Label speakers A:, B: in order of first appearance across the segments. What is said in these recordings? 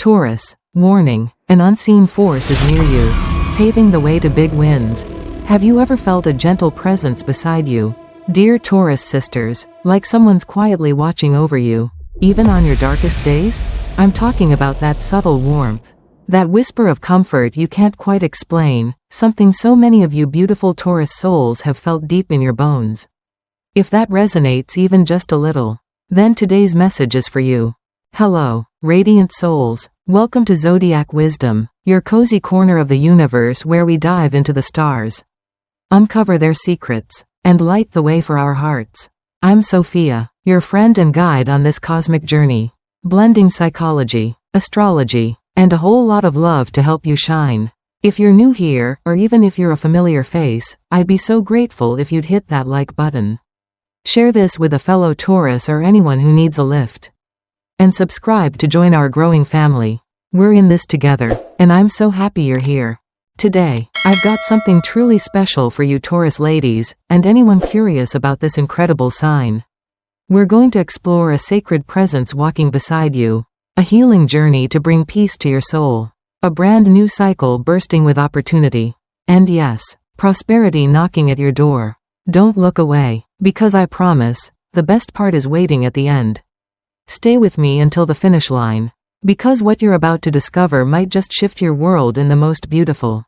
A: Taurus, warning, an unseen force is near you, paving the way to big wins. Have you ever felt a gentle presence beside you? Dear Taurus sisters, like someone's quietly watching over you, even on your darkest days? I'm talking about that subtle warmth. That whisper of comfort you can't quite explain, something so many of you beautiful Taurus souls have felt deep in your bones. If that resonates even just a little, then today's message is for you. Hello, radiant souls. Welcome to Zodiac Wisdom, your cozy corner of the universe where we dive into the stars, uncover their secrets, and light the way for our hearts. I'm Sophia, your friend and guide on this cosmic journey, blending psychology, astrology, and a whole lot of love to help you shine. If you're new here, or even if you're a familiar face, I'd be so grateful if you'd hit that like button. Share this with a fellow Taurus or anyone who needs a lift. And subscribe to join our growing family. We're in this together, and I'm so happy you're here. Today, I've got something truly special for you Taurus ladies, and anyone curious about this incredible sign. We're going to explore a sacred presence walking beside you, a healing journey to bring peace to your soul, a brand new cycle bursting with opportunity, and yes, prosperity knocking at your door. Don't look away, because I promise, the best part is waiting at the end. Stay with me until the finish line, because what you're about to discover might just shift your world in the most beautiful,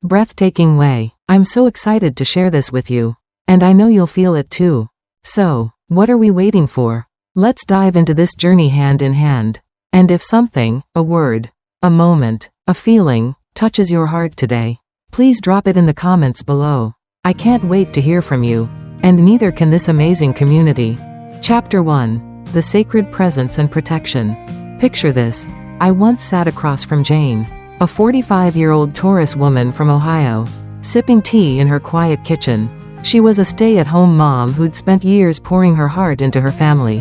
A: breathtaking way. I'm so excited to share this with you, and I know you'll feel it too. So, what are we waiting for? Let's dive into this journey hand in hand. And if something, a word, a moment, a feeling, touches your heart today, please drop it in the comments below. I can't wait to hear from you, and neither can this amazing community. Chapter 1. The Sacred Presence and Protection. Picture this. I once sat across from Jane, a 45-year-old Taurus woman from Ohio, sipping tea in her quiet kitchen. She was a stay-at-home mom who'd spent years pouring her heart into her family.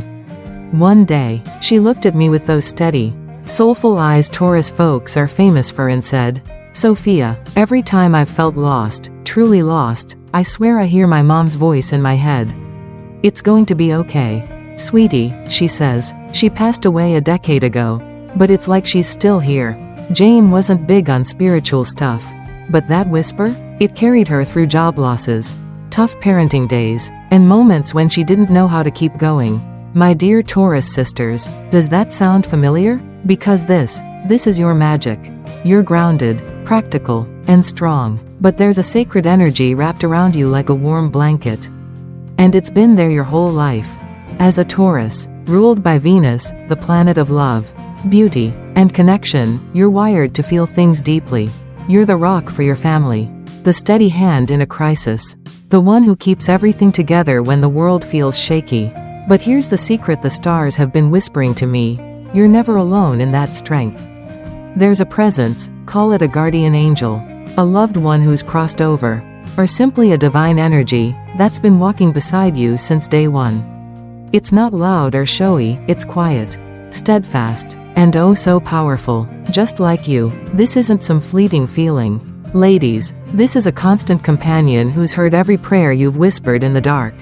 A: One day, she looked at me with those steady, soulful eyes Taurus folks are famous for and said, "Sophia, every time I've felt lost, truly lost, I swear I hear my mom's voice in my head. It's going to be okay. Sweetie," she says, "she passed away a decade ago, but it's like she's still here." Jane wasn't big on spiritual stuff, but that whisper, it carried her through job losses, tough parenting days, and moments when she didn't know how to keep going. My dear Taurus sisters, does that sound familiar? Because this is your magic. You're grounded, practical, and strong, but there's a sacred energy wrapped around you like a warm blanket. And it's been there your whole life. As a Taurus, ruled by Venus, the planet of love, beauty, and connection, you're wired to feel things deeply. You're the rock for your family, the steady hand in a crisis, the one who keeps everything together when the world feels shaky. But here's the secret the stars have been whispering to me: you're never alone in that strength. There's a presence, call it a guardian angel, a loved one who's crossed over, or simply a divine energy that's been walking beside you since day one. It's not loud or showy, it's quiet, steadfast, and oh so powerful. Just like you, this isn't some fleeting feeling. Ladies, this is a constant companion who's heard every prayer you've whispered in the dark,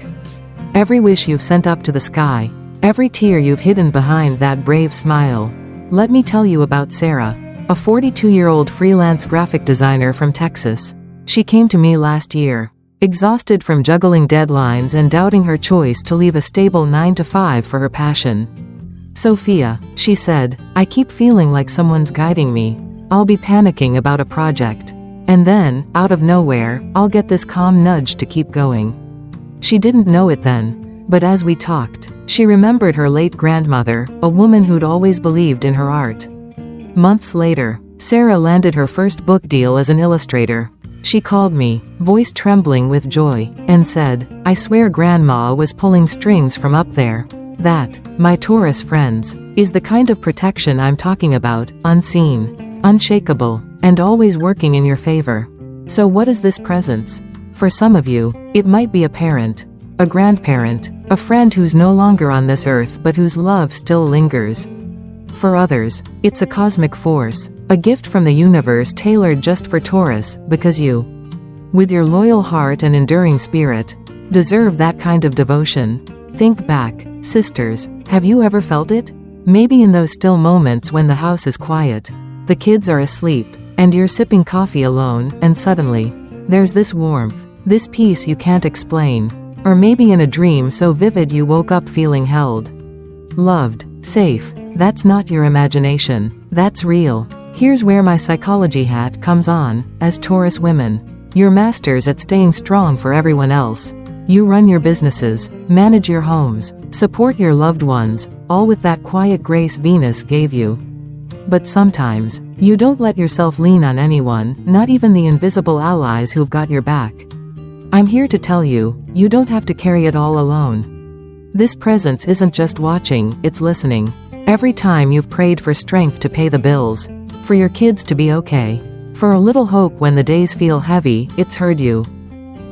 A: every wish you've sent up to the sky, every tear you've hidden behind that brave smile. Let me tell you about Sarah, a 42-year-old freelance graphic designer from Texas. She came to me last year, exhausted from juggling deadlines and doubting her choice to leave a stable 9-to-5 for her passion. "Sophia," she said, "I keep feeling like someone's guiding me. I'll be panicking about a project, and then, out of nowhere, I'll get this calm nudge to keep going." She didn't know it then, but as we talked, she remembered her late grandmother, a woman who'd always believed in her art. Months later, Sarah landed her first book deal as an illustrator. She called me, voice trembling with joy, and said, "I swear Grandma was pulling strings from up there." That, my Taurus friends, is the kind of protection I'm talking about, unseen, unshakable, and always working in your favor. So what is this presence? For some of you, it might be a parent, a grandparent, a friend who's no longer on this earth but whose love still lingers. For others, it's a cosmic force, a gift from the universe tailored just for Taurus, because you, with your loyal heart and enduring spirit, deserve that kind of devotion. Think back, sisters, have you ever felt it? Maybe in those still moments when the house is quiet, the kids are asleep, and you're sipping coffee alone, and suddenly, there's this warmth, this peace you can't explain. Or maybe in a dream so vivid you woke up feeling held, loved, safe. That's not your imagination. That's real. Here's where my psychology hat comes on. As Taurus women, you're masters at staying strong for everyone else. You run your businesses, manage your homes, support your loved ones, all with that quiet grace Venus gave you. But sometimes, you don't let yourself lean on anyone, not even the invisible allies who've got your back. I'm here to tell you, you don't have to carry it all alone. This presence isn't just watching, it's listening. Every time you've prayed for strength to pay the bills, for your kids to be okay, for a little hope when the days feel heavy, it's heard you.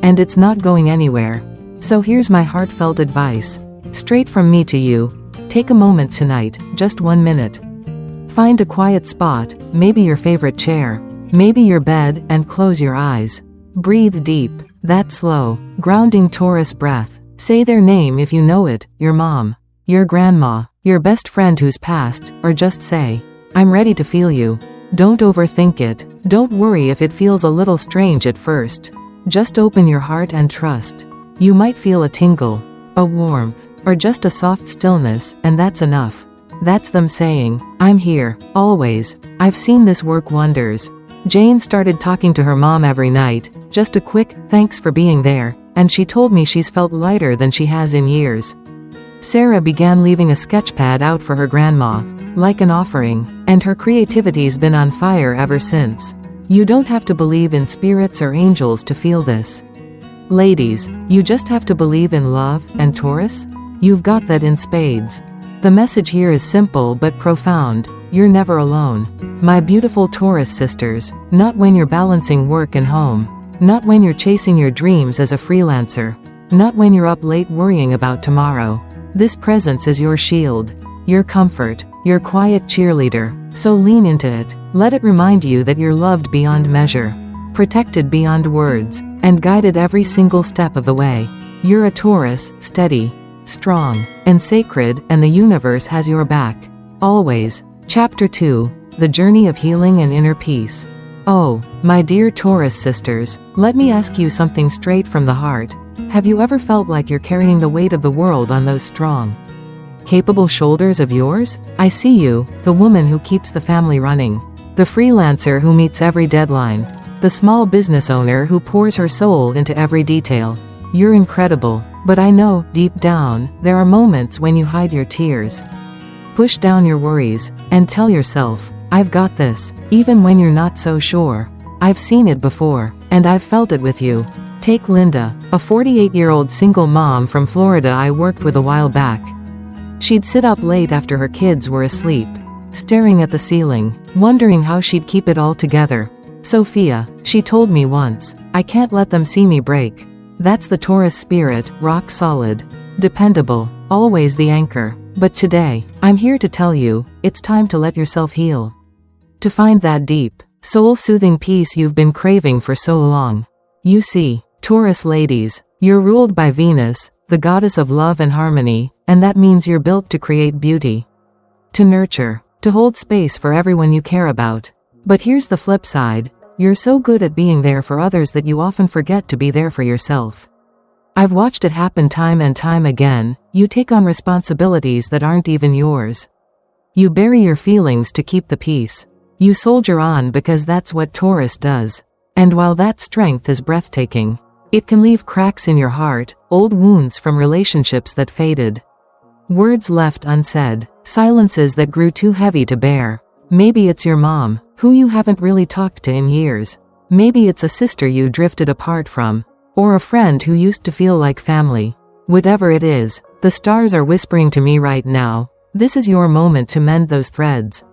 A: And it's not going anywhere. So here's my heartfelt advice. Straight from me to you. Take a moment tonight, just 1 minute. Find a quiet spot, maybe your favorite chair, maybe your bed, and close your eyes. Breathe deep. That slow, grounding Taurus breath. Say their name if you know it, your mom, your grandma, your best friend who's passed, or just say, I'm ready to feel you. Don't overthink it. Don't worry if it feels a little strange at first. Just open your heart and trust. You might feel a tingle, a warmth, or just a soft stillness, and that's enough. That's them saying, I'm here, always. I've seen this work wonders. Jane started talking to her mom every night, just a quick, thanks for being there, and she told me she's felt lighter than she has in years. Sarah began leaving a sketchpad out for her grandma, like an offering, and her creativity's been on fire ever since. You don't have to believe in spirits or angels to feel this. Ladies, you just have to believe in love, and Taurus? You've got that in spades. The message here is simple but profound. You're never alone. My beautiful Taurus sisters, not when you're balancing work and home, not when you're chasing your dreams as a freelancer, not when you're up late worrying about tomorrow. This presence is your shield, your comfort, your quiet cheerleader, so lean into it. Let it remind you that you're loved beyond measure, protected beyond words, and guided every single step of the way. You're a Taurus, steady, strong, and sacred, and the universe has your back. Always. Chapter 2. The Journey of Healing and Inner Peace. Oh, my dear Taurus sisters, let me ask you something straight from the heart. Have you ever felt like you're carrying the weight of the world on those strong, capable shoulders of yours? I see you, the woman who keeps the family running, the freelancer who meets every deadline, the small business owner who pours her soul into every detail. You're incredible, but I know, deep down, there are moments when you hide your tears, push down your worries, and tell yourself, I've got this, even when you're not so sure. I've seen it before, and I've felt it with you. Take Linda, a 48-year-old single mom from Florida I worked with a while back. She'd sit up late after her kids were asleep, staring at the ceiling, wondering how she'd keep it all together. Sophia, she told me once, I can't let them see me break. That's the Taurus spirit, rock solid, dependable, always the anchor. But today, I'm here to tell you, it's time to let yourself heal. To find that deep, soul-soothing peace you've been craving for so long. You see, Taurus ladies, you're ruled by Venus, the goddess of love and harmony, and that means you're built to create beauty, to nurture, to hold space for everyone you care about. But here's the flip side. You're so good at being there for others that you often forget to be there for yourself. I've watched it happen time and time again. You take on responsibilities that aren't even yours. You bury your feelings to keep the peace. You soldier on because that's what Taurus does. And while that strength is breathtaking, it can leave cracks in your heart, old wounds from relationships that faded, words left unsaid, silences that grew too heavy to bear. Maybe it's your mom, who you haven't really talked to in years. Maybe it's a sister you drifted apart from, or a friend who used to feel like family. Whatever it is, the stars are whispering to me right now. This is your moment to mend those threads,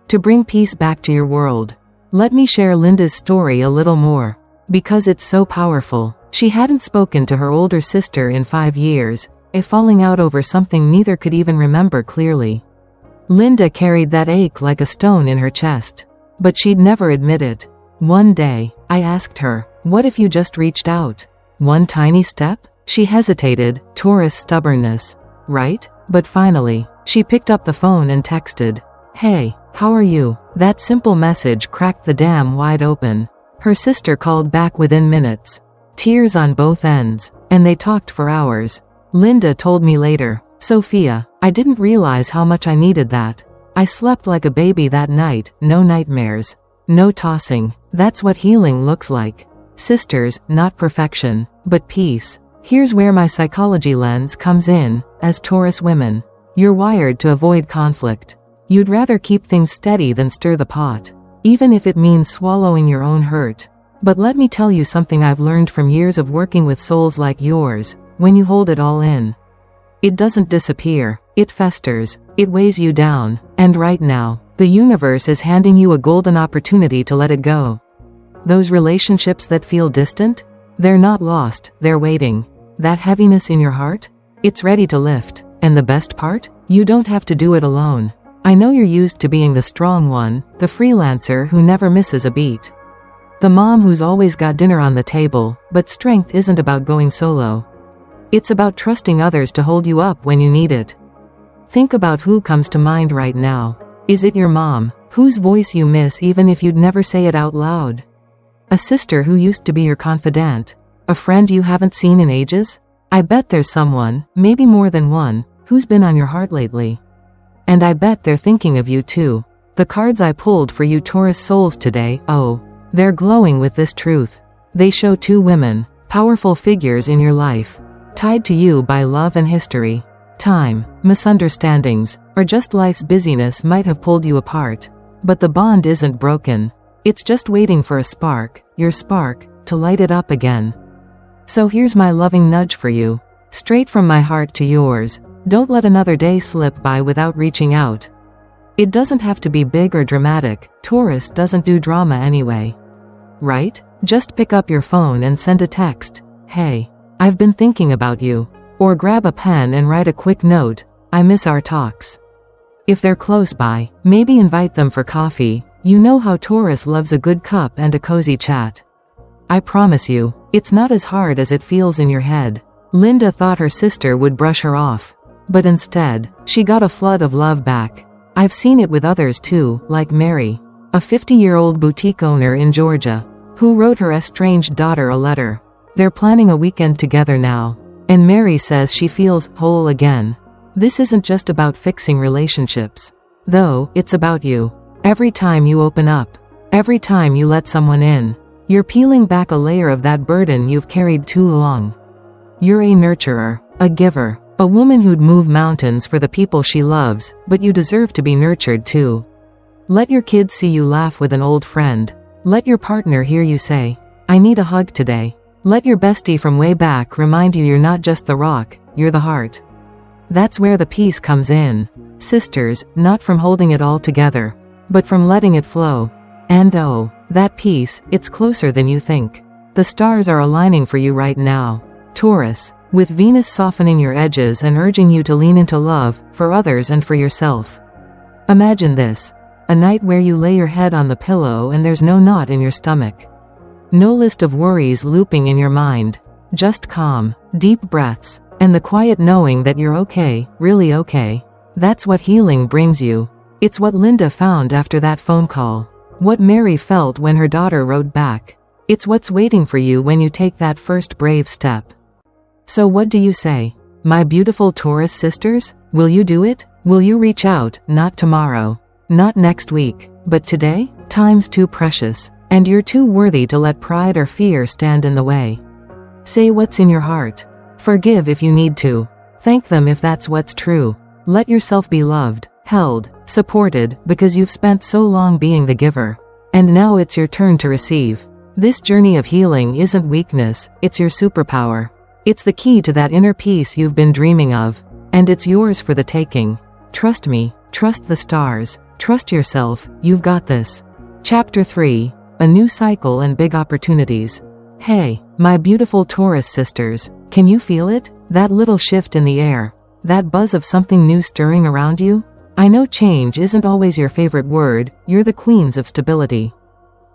A: to bring peace back to your world. Let me share Linda's story a little more, because it's so powerful. She hadn't spoken to her older sister in 5 years, a falling out over something neither could even remember clearly. Linda carried that ache like a stone in her chest, but she'd never admit it. One day, I asked her, what if you just reached out? One tiny step? She hesitated, Taurus stubbornness. Right? But finally, She picked up the phone and texted, "Hey, how are you?" That simple message cracked the dam wide open. Her sister called back within minutes. Tears on both ends, and they talked for hours. Linda told me later, "Sophia, I didn't realize how much I needed that. I slept like a baby that night, no nightmares. No tossing. That's what healing looks like. Sisters, not perfection, but peace." Here's where my psychology lens comes in. As Taurus women, you're wired to avoid conflict. You'd rather keep things steady than stir the pot, even if it means swallowing your own hurt. But let me tell you something I've learned from years of working with souls like yours. When you hold it all in, it doesn't disappear. It festers. It weighs you down. And right now, the universe is handing you a golden opportunity to let it go. Those relationships that feel distant? They're not lost, they're waiting. That heaviness in your heart? It's ready to lift. And the best part? You don't have to do it alone. I know you're used to being the strong one, the freelancer who never misses a beat. The mom who's always got dinner on the table, but strength isn't about going solo. It's about trusting others to hold you up when you need it. Think about who comes to mind right now. Is it your mom, whose voice you miss even if you'd never say it out loud? A sister who used to be your confidant? A friend you haven't seen in ages? I bet there's someone, maybe more than one, who's been on your heart lately. And I bet they're thinking of you too. The cards I pulled for you Taurus souls today, oh, they're glowing with this truth. They show two women, powerful figures in your life, tied to you by love and history. Time, misunderstandings, or just life's busyness might have pulled you apart. But the bond isn't broken. It's just waiting for a spark, your spark, to light it up again. So here's my loving nudge for you. Straight from my heart to yours. Don't let another day slip by without reaching out. It doesn't have to be big or dramatic. Taurus doesn't do drama anyway. Right? Just pick up your phone and send a text. "Hey, I've been thinking about you." Or grab a pen and write a quick note, "I miss our talks." If they're close by, maybe invite them for coffee. You know how Taurus loves a good cup and a cozy chat. I promise you, it's not as hard as it feels in your head. Linda thought her sister would brush her off. But instead, she got a flood of love back. I've seen it with others too, like Mary, a 50-year-old boutique owner in Georgia, who wrote her estranged daughter a letter. They're planning a weekend together now. And Mary says she feels whole again. This isn't just about fixing relationships. Though, it's about you. Every time you open up, every time you let someone in, you're peeling back a layer of that burden you've carried too long. You're a nurturer, a giver, a woman who'd move mountains for the people she loves, but you deserve to be nurtured too. Let your kids see you laugh with an old friend. Let your partner hear you say, "I need a hug today." Let your bestie from way back remind you you're not just the rock, you're the heart. That's where the peace comes in. Sisters, not from holding it all together, but from letting it flow. And oh, that peace, it's closer than you think. The stars are aligning for you right now. Taurus, with Venus softening your edges and urging you to lean into love, for others and for yourself. Imagine this. A night where you lay your head on the pillow and there's no knot in your stomach. No list of worries looping in your mind. Just calm, deep breaths, and the quiet knowing that you're okay, really okay. That's what healing brings you. It's what Linda found after that phone call. What Mary felt when her daughter wrote back. It's what's waiting for you when you take that first brave step. So what do you say? My beautiful Taurus sisters? Will you do it? Will you reach out? Not tomorrow. Not next week. But today? Time's too precious. And you're too worthy to let pride or fear stand in the way. Say what's in your heart. Forgive if you need to. Thank them if that's what's true. Let yourself be loved, held, supported, because you've spent so long being the giver. And now it's your turn to receive. This journey of healing isn't weakness, it's your superpower. It's the key to that inner peace you've been dreaming of. And it's yours for the taking. Trust me, trust the stars, trust yourself, you've got this. Chapter 3. A new cycle and big opportunities. Hey, my beautiful Taurus sisters, can you feel it? That little shift in the air? That buzz of something new stirring around you? I know change isn't always your favorite word, you're the queens of stability.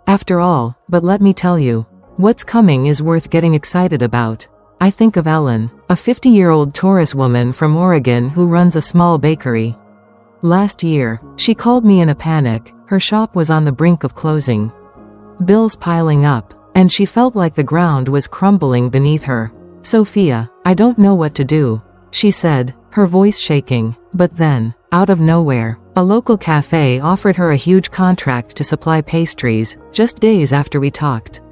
A: After all, but let me tell you, what's coming is worth getting excited about. I think of Ellen, a 50-year-old Taurus woman from Oregon who runs a small bakery. Last year, she called me in a panic. Her shop was on the brink of closing. Bills piling up, and she felt like the ground was crumbling beneath her. "Sophia, I don't know what to do," she said, her voice shaking. But then, out of nowhere, a local cafe offered her a huge contract to supply pastries, just days after we talked.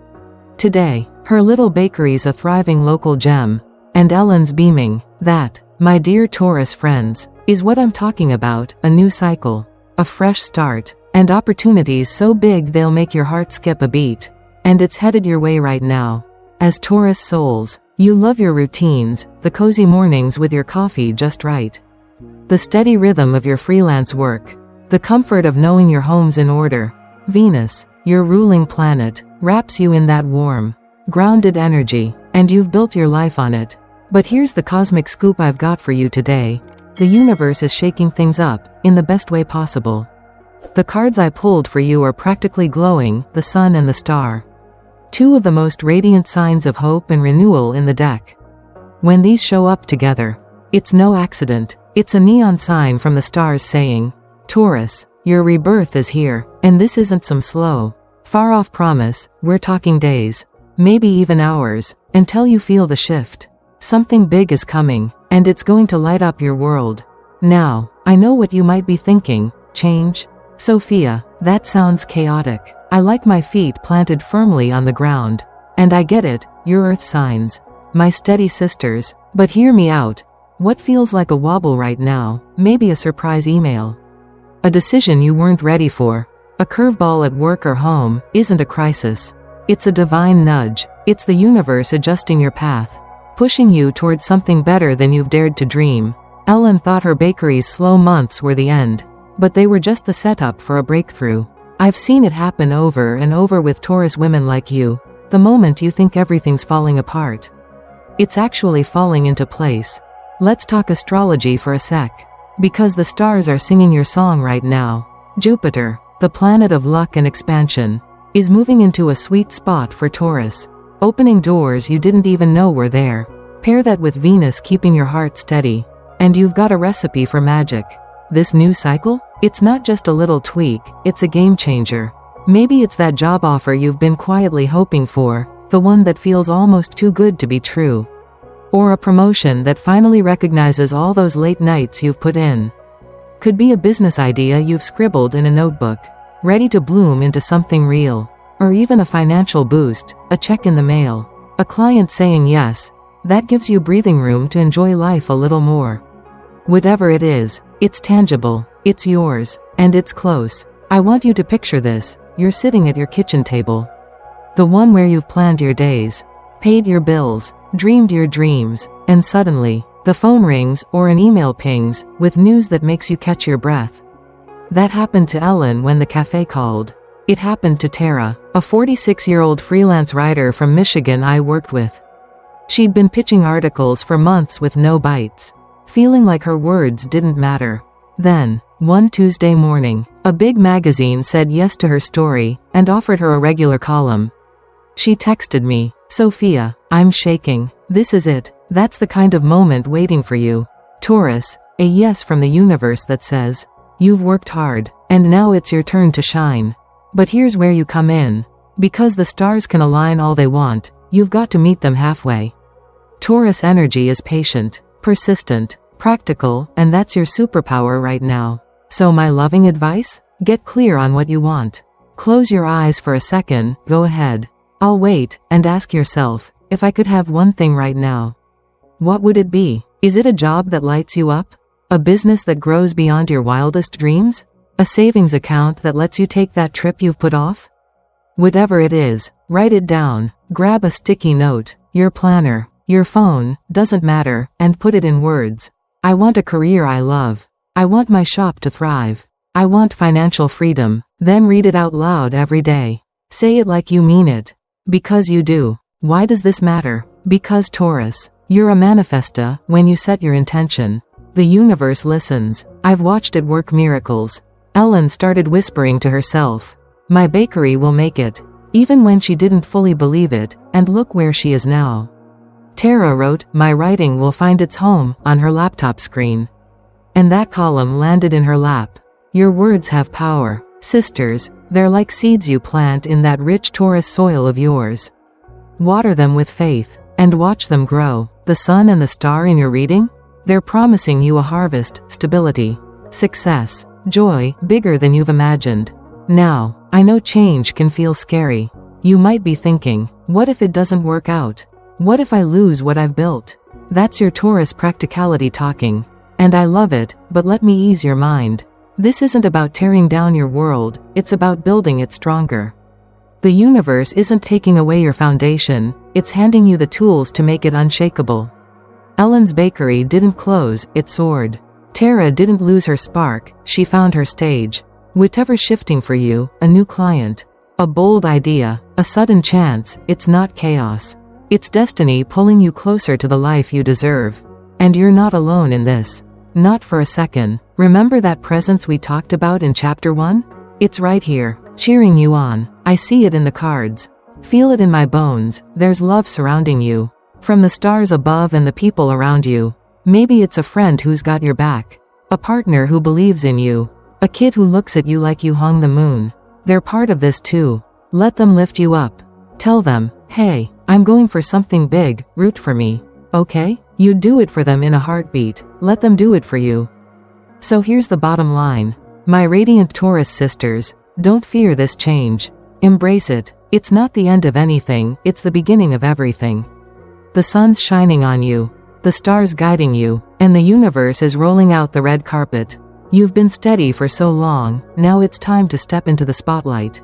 A: Today, her little bakery's a thriving local gem. And Ellen's beaming. That, my dear Taurus friends, is what I'm talking about, a new cycle, a fresh start, and opportunities so big they'll make your heart skip a beat. And it's headed your way right now. As Taurus souls, you love your routines, the cozy mornings with your coffee just right, the steady rhythm of your freelance work, the comfort of knowing your home's in order. Venus, your ruling planet, wraps you in that warm, grounded energy, and you've built your life on it. But here's the cosmic scoop I've got for you today. The universe is shaking things up, in the best way possible. The cards I pulled for you are practically glowing, the sun and the star. Two of the most radiant signs of hope and renewal in the deck. When these show up together, it's no accident. It's a neon sign from the stars saying, Taurus, your rebirth is here, and this isn't some slow, far-off promise. We're talking days, maybe even hours, until you feel the shift. Something big is coming, and it's going to light up your world. Now, I know what you might be thinking. Change? Sophia, that sounds chaotic. I like my feet planted firmly on the ground. And I get it, you're earth signs, my steady sisters. But hear me out. What feels like a wobble right now? Maybe a surprise email, a decision you weren't ready for, a curveball at work or home, isn't a crisis. It's a divine nudge. It's the universe adjusting your path, pushing you towards something better than you've dared to dream. Ellen thought her bakery's slow months were the end, but they were just the setup for a breakthrough. I've seen it happen over and over with Taurus women like you. The moment you think everything's falling apart, it's actually falling into place. Let's talk astrology for a sec, because the stars are singing your song right now. Jupiter, the planet of luck and expansion, is moving into a sweet spot for Taurus, opening doors you didn't even know were there. Pair that with Venus keeping your heart steady, and you've got a recipe for magic. This new cycle? It's not just a little tweak, it's a game changer. Maybe it's that job offer you've been quietly hoping for, the one that feels almost too good to be true. Or a promotion that finally recognizes all those late nights you've put in. Could be a business idea you've scribbled in a notebook, ready to bloom into something real. Or even a financial boost, a check in the mail, a client saying yes. That gives you breathing room to enjoy life a little more. Whatever it is, it's tangible, it's yours, and it's close. I want you to picture this. You're sitting at your kitchen table. The one where you've planned your days, paid your bills, dreamed your dreams, and suddenly, the phone rings or an email pings with news that makes you catch your breath. That happened to Ellen when the cafe called. It happened to Tara, a 46-year-old freelance writer from Michigan I worked with. She'd been pitching articles for months with no bites, feeling like her words didn't matter. Then, one Tuesday morning, a big magazine said yes to her story and offered her a regular column. She texted me, Sophia, I'm shaking. This is it. That's the kind of moment waiting for you. Taurus, a yes from the universe that says, you've worked hard, and now it's your turn to shine. But here's where you come in. Because the stars can align all they want, you've got to meet them halfway. Taurus energy is patient, persistent, practical, and that's your superpower right now. So my loving advice? Get clear on what you want. Close your eyes for a second, go ahead. I'll wait, and ask yourself, if I could have one thing right now, what would it be? Is it a job that lights you up? A business that grows beyond your wildest dreams? A savings account that lets you take that trip you've put off? Whatever it is, write it down, grab a sticky note, your planner, your phone, doesn't matter, and put it in words. I want a career I love. I want my shop to thrive. I want financial freedom. Then read it out loud every day. Say it like you mean it. Because you do. Why does this matter? Because Taurus, you're a manifesta. When you set your intention, the universe listens. I've watched it work miracles. Ellen started whispering to herself, my bakery will make it. Even when she didn't fully believe it, and look where she is now. Tara wrote, "My writing will find its home," on her laptop screen. And that column landed in her lap. Your words have power. Sisters, they're like seeds you plant in that rich Taurus soil of yours. Water them with faith, and watch them grow. The sun and the star in your reading? They're promising you a harvest, stability, success, joy, bigger than you've imagined. Now, I know change can feel scary. You might be thinking, what if it doesn't work out? What if I lose what I've built? That's your Taurus practicality talking. And I love it, but let me ease your mind. This isn't about tearing down your world, it's about building it stronger. The universe isn't taking away your foundation, it's handing you the tools to make it unshakable. Ellen's bakery didn't close, it soared. Tara didn't lose her spark, she found her stage. Whatever's shifting for you, a new client, a bold idea, a sudden chance, it's not chaos. It's destiny pulling you closer to the life you deserve. And you're not alone in this. Not for a second. Remember that presence we talked about in chapter 1? It's right here, cheering you on. I see it in the cards. Feel it in my bones, there's love surrounding you. From the stars above and the people around you. Maybe it's a friend who's got your back. A partner who believes in you. A kid who looks at you like you hung the moon. They're part of this too. Let them lift you up. Tell them, hey, I'm going for something big, root for me. Okay? You do it for them in a heartbeat. Let them do it for you. So here's the bottom line. My radiant Taurus sisters, don't fear this change. Embrace it. It's not the end of anything, it's the beginning of everything. The sun's shining on you. The stars guiding you. And the universe is rolling out the red carpet. You've been steady for so long, now it's time to step into the spotlight.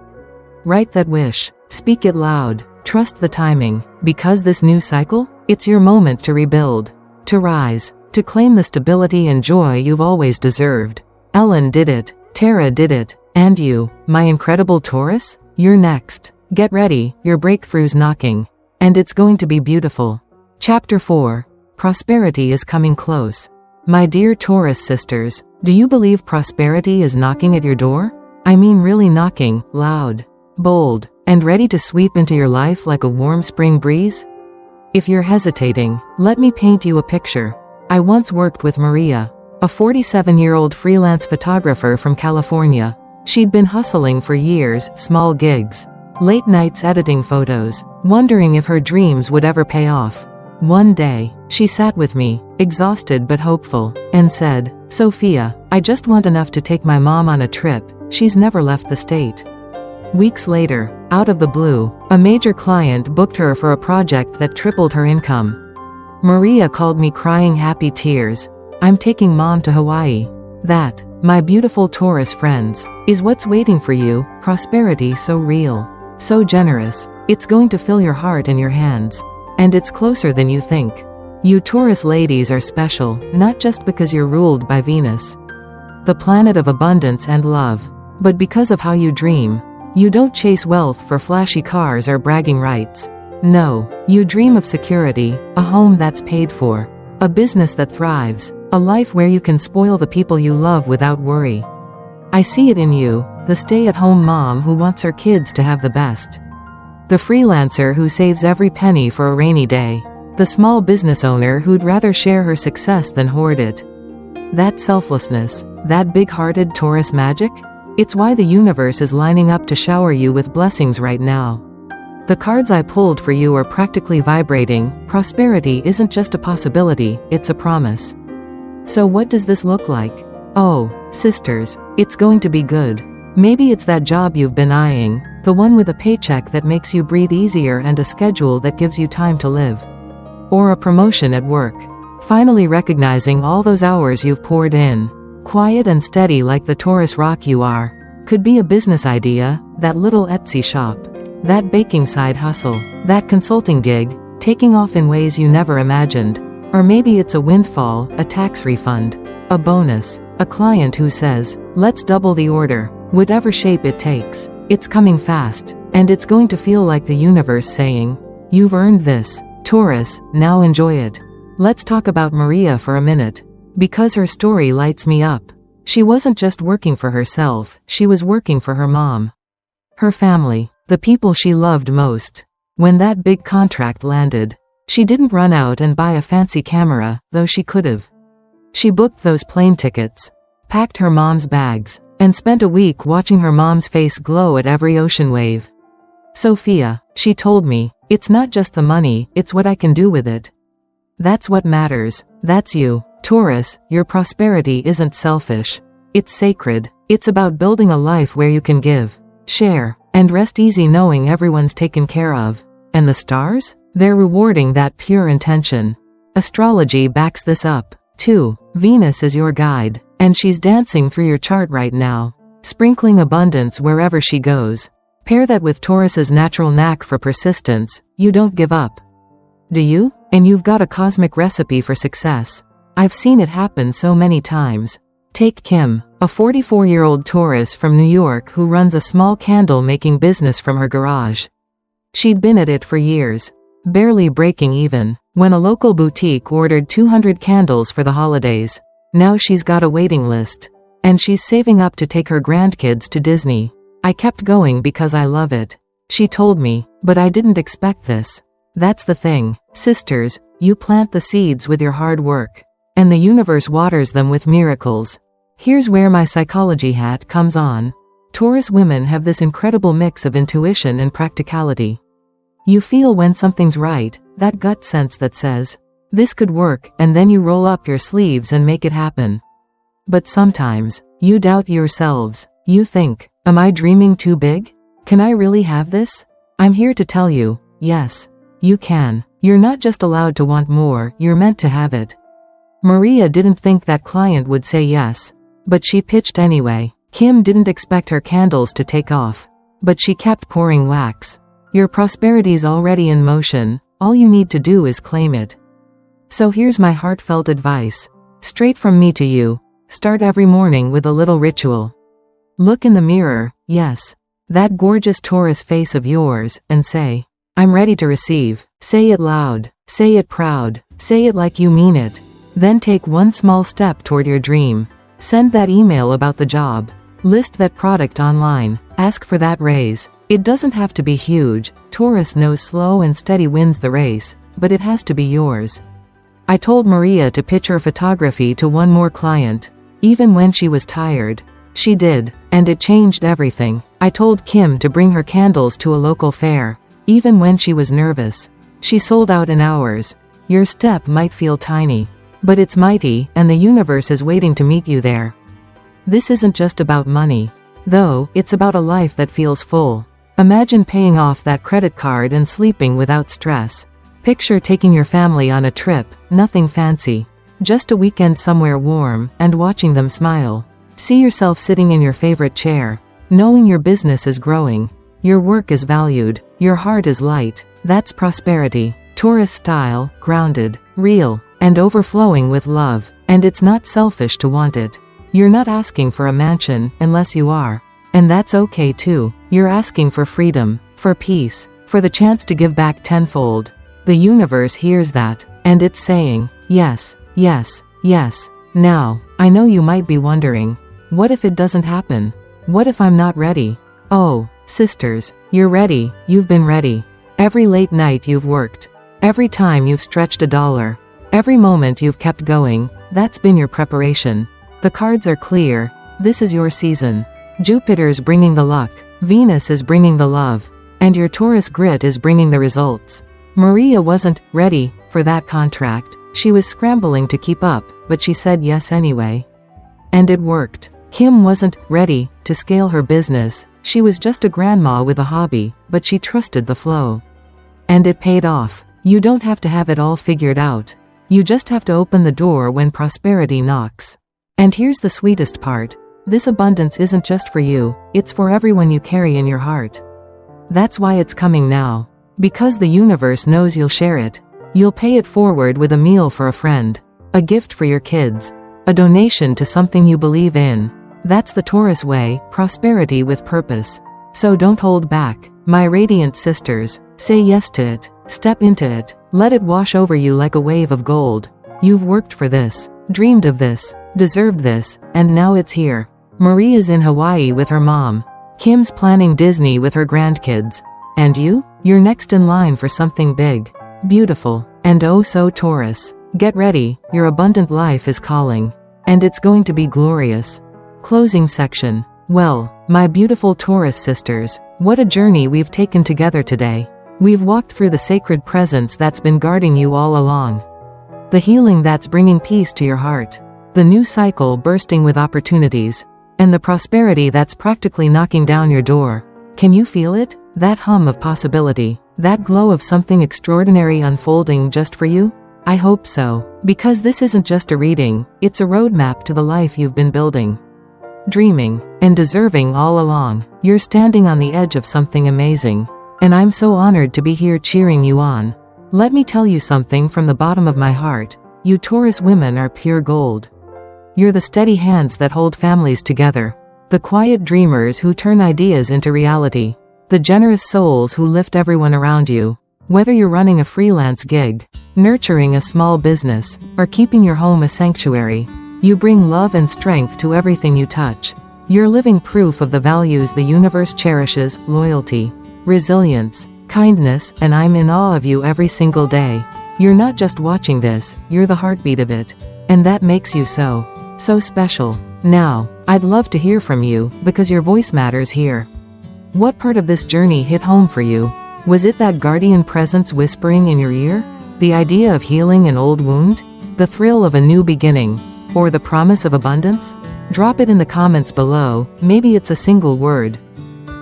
A: Write that wish. Speak it loud. Trust the timing. Because this new cycle? It's your moment to rebuild. To rise. To claim the stability and joy you've always deserved. Ellen did it. Tara did it. And you, my incredible Taurus? You're next. Get ready, your breakthrough's knocking. And it's going to be beautiful. Chapter 4. Prosperity is coming close. My dear Taurus sisters, do you believe prosperity is knocking at your door? I mean really knocking, loud, bold, and ready to sweep into your life like a warm spring breeze? If you're hesitating, let me paint you a picture. I once worked with Maria, a 47-year-old freelance photographer from California. She'd been hustling for years, small gigs, late nights editing photos, wondering if her dreams would ever pay off. One day, she sat with me, exhausted but hopeful, and said, "Sophia, I just want enough to take my mom on a trip. She's never left the state." Weeks later, out of the blue, a major client booked her for a project that tripled her income. Maria called me crying happy tears. "I'm taking mom to Hawaii. That, my beautiful Taurus friends, is what's waiting for you, prosperity so real, so generous. It's going to fill your heart and your hands. And it's closer than you think. You Taurus ladies are special, not just because you're ruled by Venus, the planet of abundance and love, but because of how you dream. You don't chase wealth for flashy cars or bragging rights. No, you dream of security, a home that's paid for, a business that thrives, a life where you can spoil the people you love without worry. I see it in you, the stay-at-home mom who wants her kids to have the best. The freelancer who saves every penny for a rainy day. The small business owner who'd rather share her success than hoard it. That selflessness, that big-hearted Taurus magic? It's why the universe is lining up to shower you with blessings right now. The cards I pulled for you are practically vibrating. Prosperity isn't just a possibility, it's a promise. So what does this look like? Oh, sisters, it's going to be good. Maybe it's that job you've been eyeing, the one with a paycheck that makes you breathe easier and a schedule that gives you time to live. Or a promotion at work. Finally recognizing all those hours you've poured in. Quiet and steady like the Taurus rock you are. Could be a business idea, that little Etsy shop. That baking side hustle. That consulting gig, taking off in ways you never imagined. Or maybe it's a windfall, a tax refund. A bonus. A client who says, "Let's double the order." Whatever shape it takes, it's coming fast, and it's going to feel like the universe saying, "You've earned this, Taurus, now enjoy it." Let's talk about Maria for a minute. Because her story lights me up. She wasn't just working for herself, she was working for her mom. Her family, the people she loved most. When that big contract landed, She didn't run out and buy a fancy camera, though she could've. She booked those plane tickets, packed her mom's bags, and spent a week watching her mom's face glow at every ocean wave. Sophia, she told me, it's not just the money, it's what I can do with it. That's what matters. That's you. Taurus, your prosperity isn't selfish. It's sacred. It's about building a life where you can give, share, and rest easy knowing everyone's taken care of. And the stars? They're rewarding that pure intention. Astrology backs this up, too. Venus is your guide, and she's dancing through your chart right now, sprinkling abundance wherever she goes. Pair that with Taurus's natural knack for persistence. You don't give up. Do you? And you've got a cosmic recipe for success. I've seen it happen so many times. Take Kim, a 44-year-old Taurus from New York who runs a small candle-making business from her garage. She'd been at it for years, barely breaking even, when a local boutique ordered 200 candles for the holidays. Now she's got a waiting list, and she's saving up to take her grandkids to Disney. I kept going because I love it, she told me, but I didn't expect this. That's the thing, sisters, you plant the seeds with your hard work, and the universe waters them with miracles. Here's where my psychology hat comes on. Taurus women have this incredible mix of intuition and practicality. You feel when something's right, that gut sense that says, this could work, and then you roll up your sleeves and make it happen. But sometimes, you doubt yourselves. You think, am I dreaming too big? Can I really have this? I'm here to tell you, yes, you can. You're not just allowed to want more, you're meant to have it. Maria didn't think that client would say yes, but she pitched anyway. Kim didn't expect her candles to take off, but she kept pouring wax. Your prosperity's already in motion, all you need to do is claim it. So here's my heartfelt advice, straight from me to you. Start every morning with a little ritual. Look in the mirror, yes, that gorgeous Taurus face of yours, and say, I'm ready to receive. Say it loud, say it proud, say it like you mean it. Then take one small step toward your dream. Send that email about the job. List that product online. Ask for that raise. It doesn't have to be huge. Taurus knows slow and steady wins the race, but it has to be yours. I told Maria to pitch her photography to one more client. Even when she was tired, she did, and it changed everything. I told Kim to bring her candles to a local fair. Even when she was nervous, she sold out in hours. Your step might feel tiny, but it's mighty, and the universe is waiting to meet you there. This isn't just about money, though, it's about a life that feels full. Imagine paying off that credit card and sleeping without stress. Picture taking your family on a trip, nothing fancy, just a weekend somewhere warm, and watching them smile. See yourself sitting in your favorite chair, knowing your business is growing, your work is valued, your heart is light. That's prosperity. Taurus style, grounded, real, and overflowing with love. And it's not selfish to want it. You're not asking for a mansion, unless you are. And that's okay too. You're asking for freedom, for peace, for the chance to give back tenfold. The universe hears that, and it's saying, yes, yes, yes. Now, I know you might be wondering, what if it doesn't happen? What if I'm not ready? Oh, sisters, you're ready, you've been ready. Every late night you've worked. Every time you've stretched a dollar. Every moment you've kept going, that's been your preparation. The cards are clear. This is your season. Jupiter's bringing the luck. Venus is bringing the love. And your Taurus grit is bringing the results. Maria wasn't ready for that contract. She was scrambling to keep up, but she said yes anyway. And it worked. Kim wasn't ready to scale her business. She was just a grandma with a hobby, but she trusted the flow. And it paid off. You don't have to have it all figured out. You just have to open the door when prosperity knocks. And here's the sweetest part. This abundance isn't just for you, it's for everyone you carry in your heart. That's why it's coming now. Because the universe knows you'll share it. You'll pay it forward with a meal for a friend, a gift for your kids, a donation to something you believe in. That's the Taurus way, prosperity with purpose. So don't hold back, my radiant sisters. Say yes to it, step into it, let it wash over you like a wave of gold. You've worked for this, dreamed of this, deserved this, and now it's here. Maria's in Hawaii with her mom. Kim's planning Disney with her grandkids. And you? You're next in line for something big, beautiful, And oh so Taurus. Get ready, your abundant life is calling. And it's going to be glorious. Closing section. Well, my beautiful Taurus sisters, what a journey we've taken together today. We've walked through the sacred presence that's been guarding you all along. The healing that's bringing peace to your heart. The new cycle bursting with opportunities. And the prosperity that's practically knocking down your door. Can you feel it? That hum of possibility. That glow of something extraordinary unfolding just for you? I hope so. Because this isn't just a reading, it's a roadmap to the life you've been building. Dreaming. And deserving all along. You're standing on the edge of something amazing. And I'm so honored to be here cheering you on. Let me tell you something from the bottom of my heart. You Taurus women are pure gold. You're the steady hands that hold families together. The quiet dreamers who turn ideas into reality. The generous souls who lift everyone around you. Whether you're running a freelance gig, nurturing a small business, or keeping your home a sanctuary, you bring love and strength to everything you touch. You're living proof of the values the universe cherishes: loyalty, resilience, kindness, and I'm in awe of you every single day. You're not just watching this, you're the heartbeat of it. And that makes you so special. Now, I'd love to hear from you, because your voice matters here. What part of this journey hit home for you? Was it that guardian presence whispering in your ear? The idea of healing an old wound? The thrill of a new beginning? Or the promise of abundance? Drop it in the comments below. Maybe it's a single word.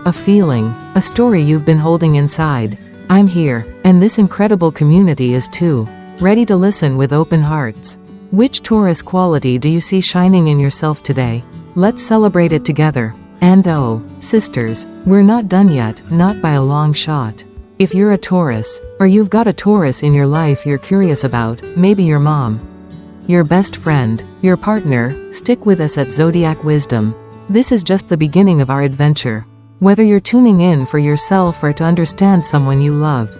A: A feeling. A story you've been holding inside. I'm here, and this incredible community is too. Ready to listen with open hearts. Which Taurus quality do you see shining in yourself today? Let's celebrate it together. And oh, sisters, we're not done yet, not by a long shot. If you're a Taurus, or you've got a Taurus in your life you're curious about, maybe your mom, your best friend, your partner, stick with us at Zodiac Wisdom. This is just the beginning of our adventure. Whether you're tuning in for yourself or to understand someone you love,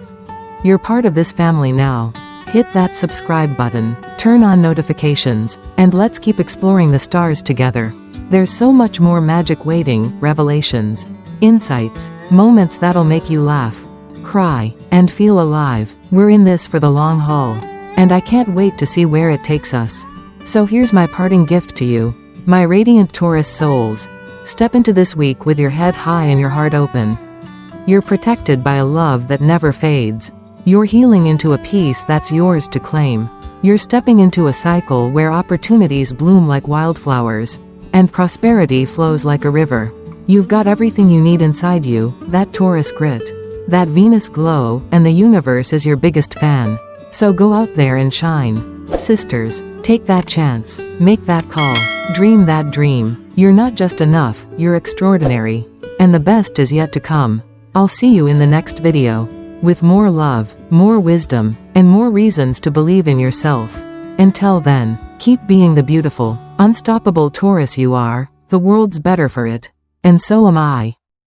A: you're part of this family now. Hit that subscribe button, turn on notifications, and let's keep exploring the stars together. There's so much more magic waiting: revelations, insights, moments that'll make you laugh, cry, and feel alive. We're in this for the long haul. And I can't wait to see where it takes us. So here's my parting gift to you. My radiant Taurus souls. Step into this week with your head high and your heart open. You're protected by a love that never fades. You're healing into a peace that's yours to claim. You're stepping into a cycle where opportunities bloom like wildflowers, and prosperity flows like a river. You've got everything you need inside you, that Taurus grit, that Venus glow, and the universe is your biggest fan. So go out there and shine. Sisters, take that chance, make that call, dream that dream. You're not just enough, you're extraordinary. And the best is yet to come. I'll see you in the next video. With more love, more wisdom, and more reasons to believe in yourself. Until then, keep being the beautiful, unstoppable Taurus you are. The world's better for it. And so am I.